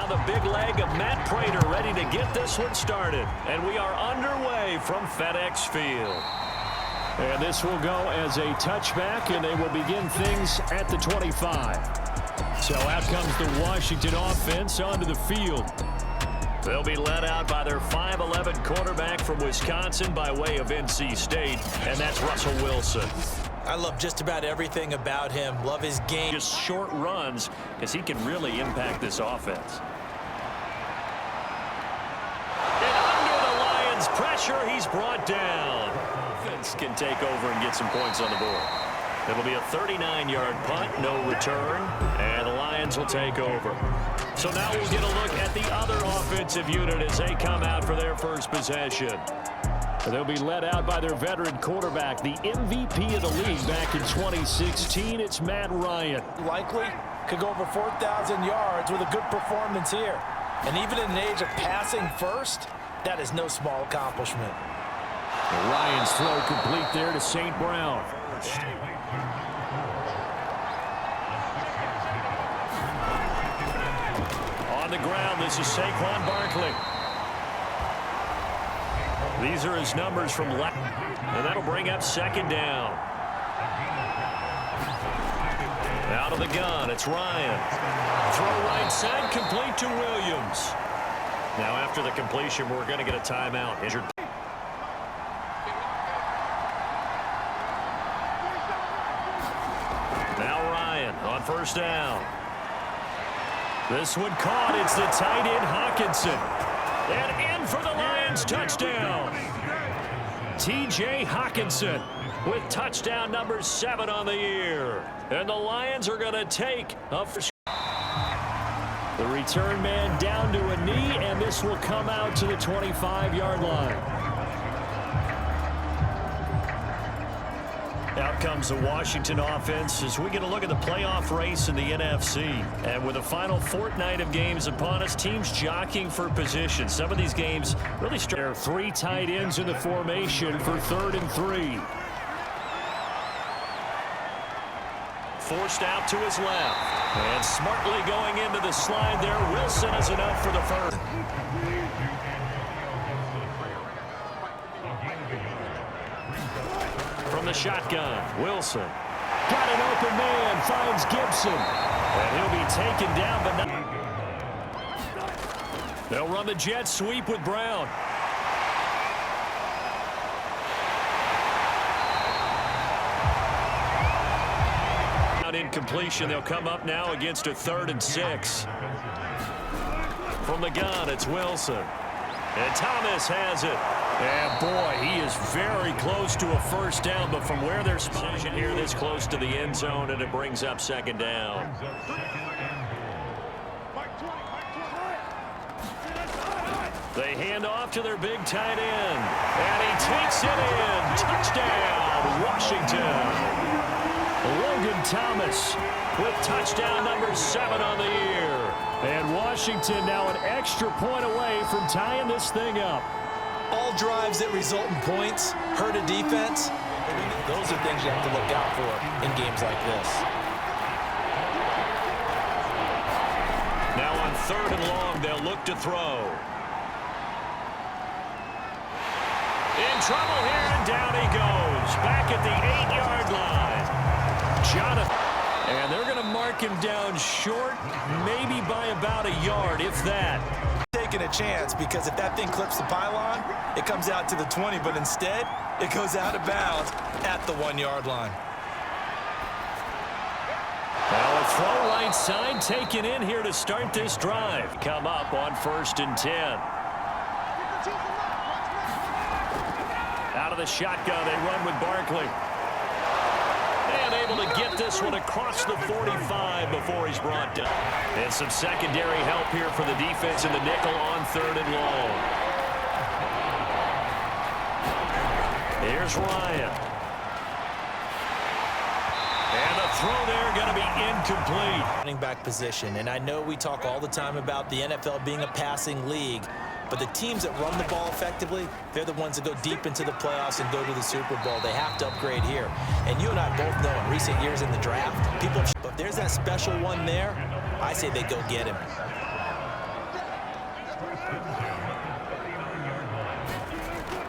on the big leg of Matt Prater, ready to get this one started. And we are underway from FedEx Field. And this will go as a touchback, and they will begin things at the 25. So out comes the Washington offense onto the field. They'll be led out by their 5'11" quarterback from Wisconsin by way of NC State, and that's Russell Wilson. I love just about everything about him. Love his game. Just short runs, because he can really impact this offense. And under the Lions' pressure, he's brought down. Offense can take over and get some points on the board. It'll be a 39-yard punt, no return, and the Lions will take over. So now we'll get a look at the other offensive unit as they come out for their first possession. They'll be led out by their veteran quarterback, the MVP of the league back in 2016. It's Matt Ryan. Likely could go over 4,000 yards with a good performance here. And even in an age of passing first, that is no small accomplishment. Ryan's throw complete there to St. Brown. On the ground, this is Saquon Barkley. These are his numbers from left, and that'll bring up second down. Out of the gun, it's Ryan. Throw right side, complete to Williams. Now after the completion, we're going to get a timeout. Injured. Now Ryan on first down. This one caught. It's the tight end Hawkinson. And in for the Lions touchdown. T.J. Hawkinson with touchdown number 7 on the year. And the Lions are going to take a first. The return man down to a knee, and this will come out to the 25-yard line. Out comes the Washington offense as we get a look at the playoff race in the NFC. And with the final fortnight of games upon us, teams jockeying for position. Some of these games really strong. There are 3 tight ends in the formation for 3rd and 3. Forced out to his left. And smartly going into the slide there. Wilson is enough for the first. From the shotgun, Wilson. Got an open man, finds Gibson. And he'll be taken down, but not. They'll run the jet sweep with Brown. Incompletion. They'll come up now against a 3rd and 6. From the gun, it's Wilson. And Thomas has it. And boy, he is very close to a first down, but from where there's position here this close to the end zone, and it brings up second down. They hand off to their big tight end. And he takes it in. Touchdown, Washington. Logan Thomas with touchdown number 7 on the year. And Washington now an extra point away from tying this thing up. All drives that result in points hurt a defense. Those are things you have to look out for in games like this. Now on 3rd and long, they'll look to throw. In trouble here, and down he goes. Back at the 8-yard line. Jonathan. And they're going to mark him down short, maybe by about a yard, if that. Taking a chance, because if that thing clips the pylon, it comes out to the 20, but instead, it goes out of bounds at the 1-yard line. Now a throw right side taken in here to start this drive. Come up on 1st and 10. Out of the shotgun, they run with Barkley. And able to get this one across the 45 before he's brought down. And some secondary help here for the defense in the nickel on 3rd and long. Here's Ryan. And the throw there going to be incomplete. Running back position, and I know we talk all the time about the NFL being a passing league, but the teams that run the ball effectively, they're the ones that go deep into the playoffs and go to the Super Bowl. They have to upgrade here. And you and I both know in recent years in the draft, but if there's that special one there, I say they go get him.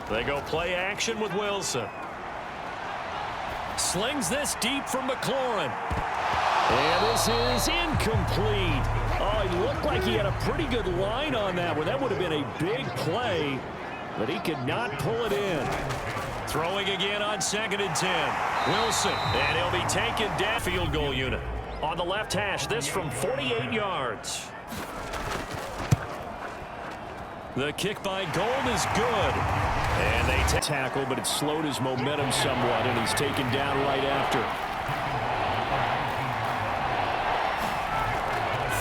They go play action with Wilson. Slings this deep from McLaurin. And this is incomplete. Oh, he looked like he had a pretty good line on that one. That would have been a big play, but he could not pull it in. Throwing again on 2nd and 10. Wilson, and he'll be taken down. Field goal unit. On the left hash, this from 48 yards. The kick by Gold is good. And they tackle, but it slowed his momentum somewhat, and he's taken down right after.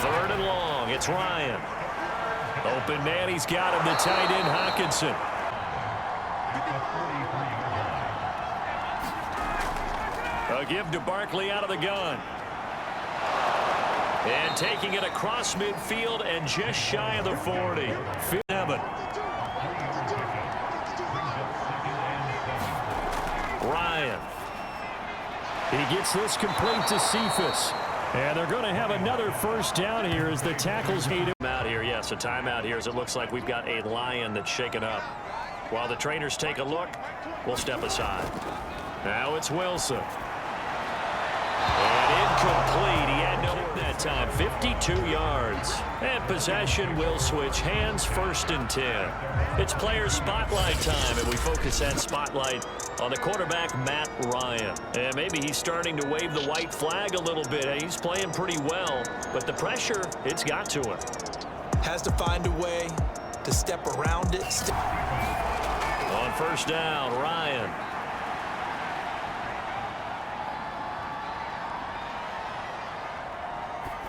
3rd and long. It's Ryan. Open man, he's got him. The tight end, Hockenson. A give to Barkley out of the gun. And taking it across midfield and just shy of the 40. 7. Ryan. He gets this complete to Cephas. And they're going to have another first down here as the tackles made him out here. Yes, a timeout here as it looks like we've got a Lion that's shaken up. While the trainers take a look, we'll step aside. Now it's Wilson. And incomplete. He had no that time. 52 yards. And possession will switch hands. 1st and 10. It's player spotlight time, and we focus that spotlight on the quarterback, Matt Ryan. And maybe he's starting to wave the white flag a little bit. He's playing pretty well, but the pressure, it's got to him. Has to find a way to step around it. On 1st down, Ryan.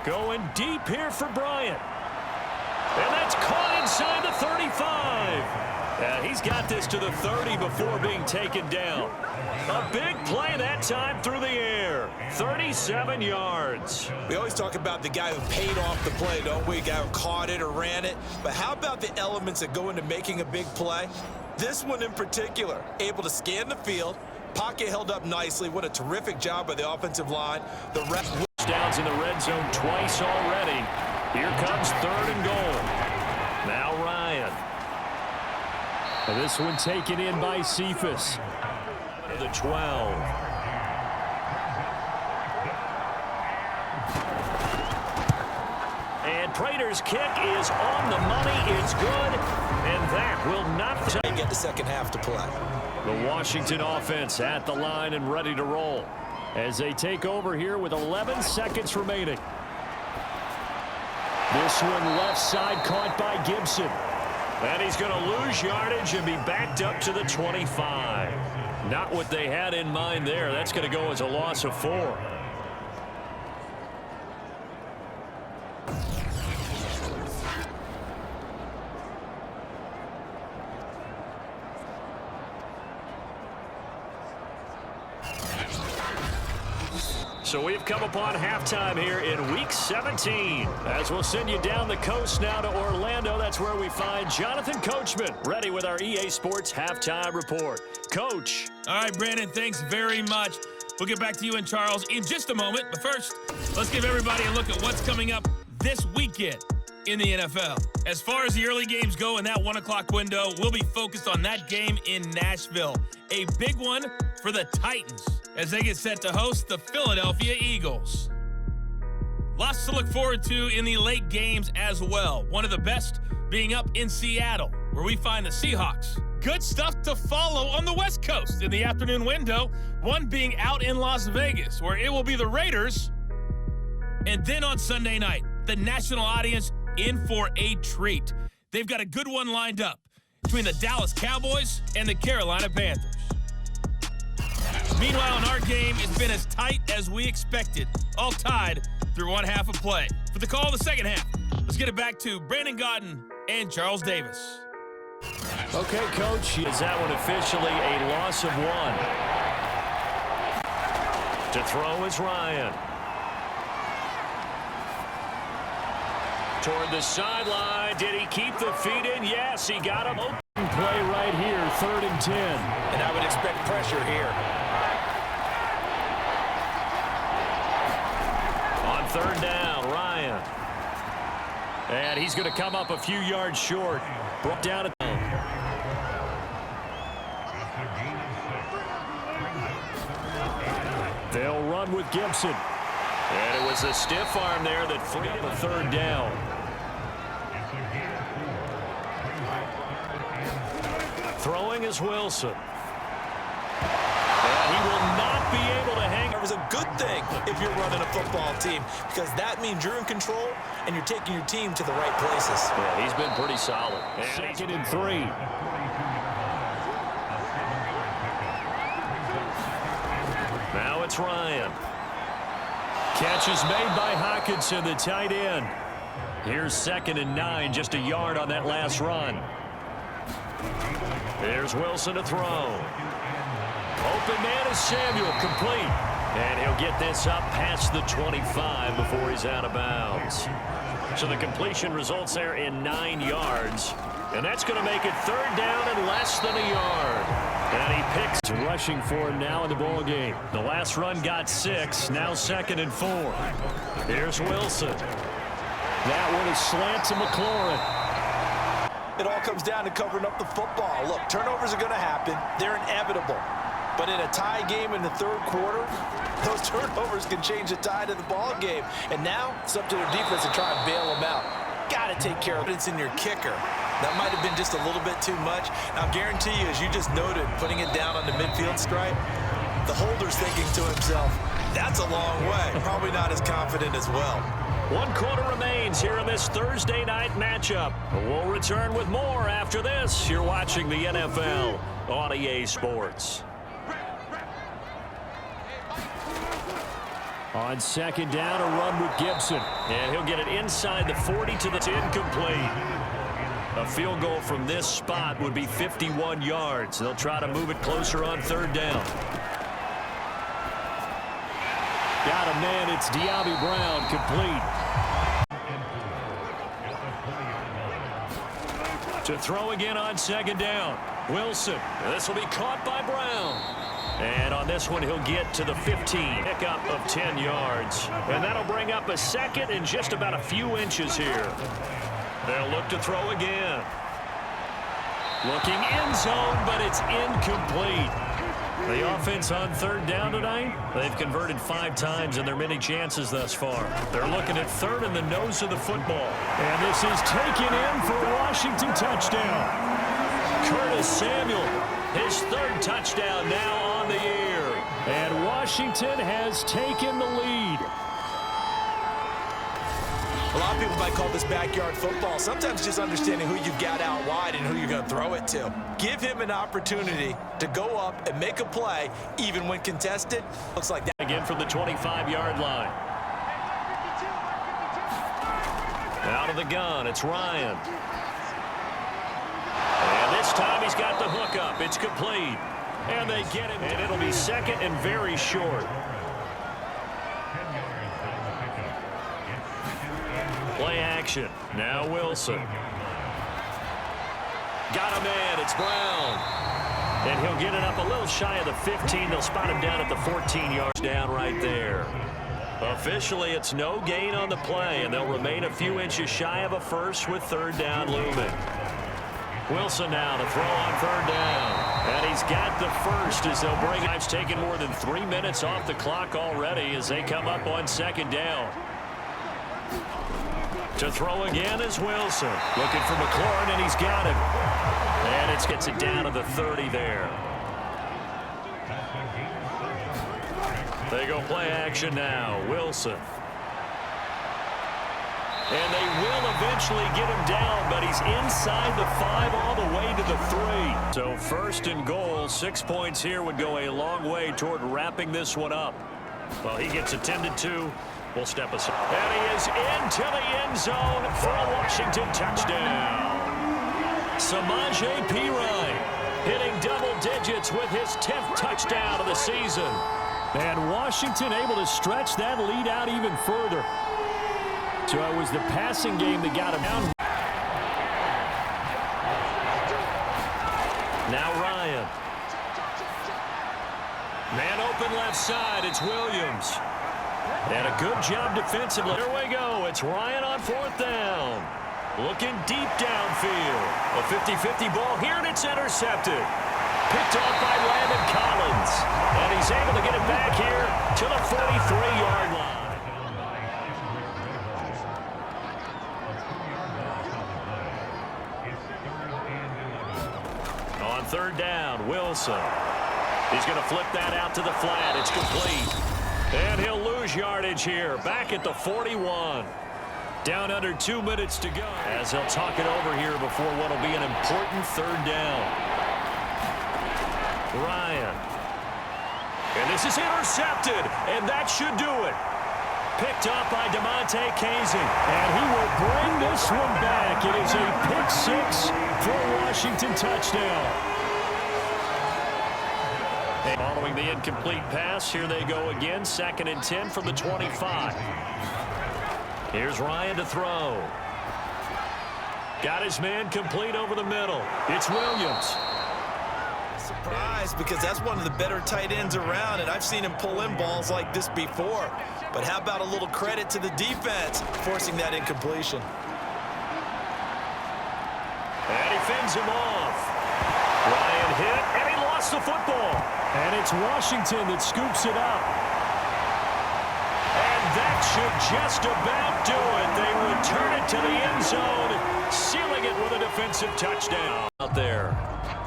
Going deep here for Bryant. And that's caught inside the 35. He's got this to the 30 before being taken down. A big play that time through the air. 37 yards. We always talk about the guy who paid off the play, don't we? The guy who caught it or ran it. But how about the elements that go into making a big play? This one in particular, able to scan the field. Pocket held up nicely. What a terrific job by the offensive line. The rest downs in the red zone twice already. Here comes 3rd and goal. Now Ryan. And this one taken in by Cephas. The 12. And Prater's kick is on the money. It's good. And that will not get the second half to play. The Washington offense at the line and ready to roll as they take over here with 11 seconds remaining. This one left side caught by Gibson. And he's going to lose yardage and be backed up to the 25. Not what they had in mind there. That's going to go as a loss of 4. So we've come upon halftime here in Week 17. As we'll send you down the coast now to Orlando. That's where we find Jonathan Coachman, ready with our EA Sports Halftime Report. Coach. All right, Brandon, thanks very much. We'll get back to you and Charles in just a moment. But first, let's give everybody a look at what's coming up this weekend in the NFL. As far as the early games go in that 1 o'clock window, we'll be focused on that game in Nashville. A big one for the Titans as they get set to host the Philadelphia Eagles. Lots to look forward to in the late games as well. One of the best being up in Seattle, where we find the Seahawks. Good stuff to follow on the West Coast in the afternoon window. One being out in Las Vegas, where it will be the Raiders. And then on Sunday night, the national audience in for a treat. They've got a good one lined up between the Dallas Cowboys and the Carolina Panthers. Meanwhile, in our game, it's been as tight as we expected, all tied through one half of play. For the call of the second half, let's get it back to Brandon Gaudin and Charles Davis. Okay, Coach, is that one officially a loss of 1? To throw is Ryan. Toward the sideline. Did he keep the feet in? Yes, he got him. Open play right here, 3rd and 10. And I would expect pressure here. On 3rd down, Ryan. And he's going to come up a few yards short. Brought down at they'll run with Gibson. And it was a stiff arm there that freed him a third down. Throwing is Wilson. And he will not be able to hang. It was a good thing if you're running a football team, because that means you're in control and you're taking your team to the right places. Yeah, he's been pretty solid. And 2nd and 3. Now it's Ryan. Catch is made by Hockenson, the tight end. Here's 2nd and 9, just a yard on that last run. There's Wilson to throw. Open man is Samuel, complete. And he'll get this up past the 25 before he's out of bounds. So the completion results there in 9 yards. And that's going to make it 3rd down and less than a yard. And he picks. Rushing for him now in the ball game. The last run got 6. Now 2nd and 4. Here's Wilson. That one is slant to McLaurin. It all comes down to covering up the football. Look, turnovers are going to happen. They're inevitable. But in a tie game in the 3rd quarter, those turnovers can change the tide of the ball game. And now it's up to their defense to try and bail them out. Got to take care of it. It's in your kicker. That might have been just a little bit too much. Now, I guarantee you, as you just noted, putting it down on the midfield stripe, the holder's thinking to himself, that's a long way. Probably not as confident as well. 1 quarter remains here in this Thursday night matchup. We'll return with more after this. You're watching the NFL on EA Sports. On 2nd down, a run with Gibson. And he'll get it inside the 40 to the incomplete. A field goal from this spot would be 51 yards. They'll try to move it closer on 3rd down. Got a man, it's Diaby Brown, complete. To throw again on 2nd down. Wilson, this will be caught by Brown. And on this one, he'll get to the 15. Pickup of 10 yards. And that'll bring up a 2nd and just about a few inches here. They'll look to throw again. Looking end zone, but it's incomplete. The offense on 3rd down tonight, they've converted 5 times in their many chances thus far. They're looking at 3rd in the nose of the football. And this is taken in for a Washington touchdown. Curtis Samuel, his 3rd touchdown now on the year. And Washington has taken the lead. A lot of people might call this backyard football. Sometimes just understanding who you've got out wide and who you're going to throw it to. Give him an opportunity to go up and make a play, even when contested. Looks like that. Again from the 25-yard line. Out of the gun, it's Ryan. And this time he's got the hook up. It's complete. And they get him. And it'll be 2nd and very short. Play action. Now Wilson. Got a man. It's Brown. And he'll get it up a little shy of the 15. They'll spot him down at the 14 yards down right there. Officially, it's no gain on the play, and they'll remain a few inches shy of a first with 3rd down looming. Wilson now to throw on 3rd down. And he's got the first as they'll bring it. It's taken more than 3 minutes off the clock already as they come up on 2nd down. To throw again is Wilson. Looking for McLaurin, and he's got him. And it gets it down to the 30 there. They go play action now. Wilson. And they will eventually get him down, but he's inside the 5 all the way to the 3. So 1st and goal, 6 points here would go a long way toward wrapping this one up. Well, he gets attended to. We'll step aside. And he is into the end zone for a Washington touchdown. Samaje Perine hitting double digits with his 10th touchdown of the season. And Washington able to stretch that lead out even further. So it was the passing game that got him down. Now Ryan. Man open left side. It's Williams. And a good job defensively. Here we go. It's Ryan on 4th down. Looking deep downfield. A 50-50 ball here, and it's intercepted. Picked off by Landon Collins. And he's able to get it back here to the 43-yard line. On 3rd down, Wilson. He's going to flip that out to the flat. It's complete. And he'll lose yardage here. Back at the 41. Down under 2 minutes to go. As he'll talk it over here before what will be an important 3rd down. Ryan. And this is intercepted. And that should do it. Picked up by DeMonte Casey. And he will bring this one back. It is a pick-6 for a Washington touchdown. Following the incomplete pass, here they go again. 2nd and 10 from the 25. Here's Ryan to throw. Got his man complete over the middle. It's Williams. Surprised, because that's one of the better tight ends around, and I've seen him pull in balls like this before. But how about a little credit to the defense forcing that incompletion? And he fends him off. Ryan hit, and he lost the football. And it's Washington that scoops it up. And that should just about do it. They return it to the end zone, sealing it with a defensive touchdown out there.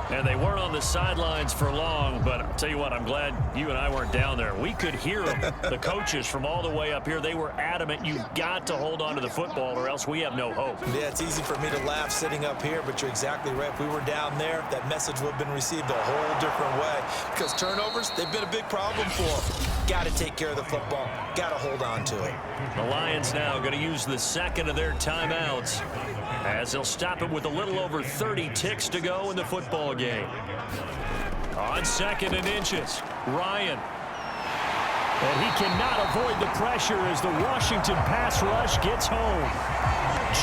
And they weren't on the sidelines for long, but I'll tell you what, I'm glad you and I weren't down there. We could hear them, the coaches from all the way up here. They were adamant, you've got to hold on to the football or else we have no hope. Yeah, it's easy for me to laugh sitting up here, but you're exactly right. If we were down there, that message would have been received a whole different way. Because turnovers, they've been a big problem for them. Got to take care of the football. Got to hold on to it. The Lions now going to use the 2nd of their timeouts as they'll stop it with a little over 30 ticks to go in the football game. On 2nd and inches, Ryan. And he cannot avoid the pressure as the Washington pass rush gets home.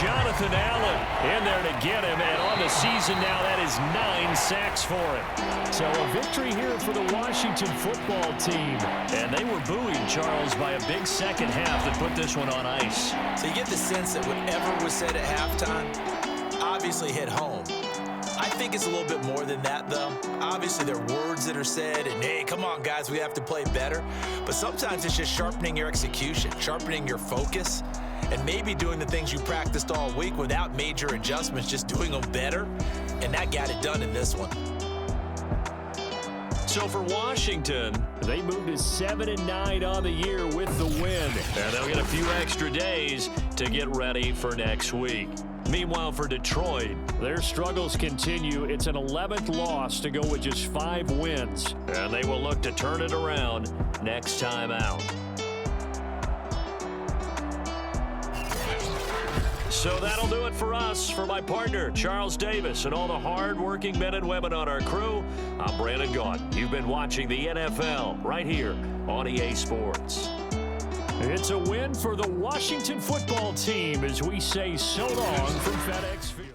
Jonathan Allen in there to get him, and on the season now, that is 9 sacks for him. So a victory here for the Washington football team. And they were buoyed, Charles, by a big second half that put this one on ice. So you get the sense that whatever was said at halftime obviously hit home. I think it's a little bit more than that, though. Obviously, there are words that are said, and, hey, come on, guys, we have to play better. But sometimes it's just sharpening your execution, sharpening your focus, and maybe doing the things you practiced all week without major adjustments, just doing them better. And that got it done in this one. So for Washington, they moved to 7-9 on the year with the win. And they'll get a few extra days to get ready for next week. Meanwhile, for Detroit, their struggles continue. It's an 11th loss to go with just 5 wins. And they will look to turn it around next time out. So that'll do it for us. For my partner, Charles Davis, and all the hard-working men and women on our crew, I'm Brandon Gaudin. You've been watching the NFL right here on EA Sports. It's a win for the Washington football team as we say so long from FedEx Field.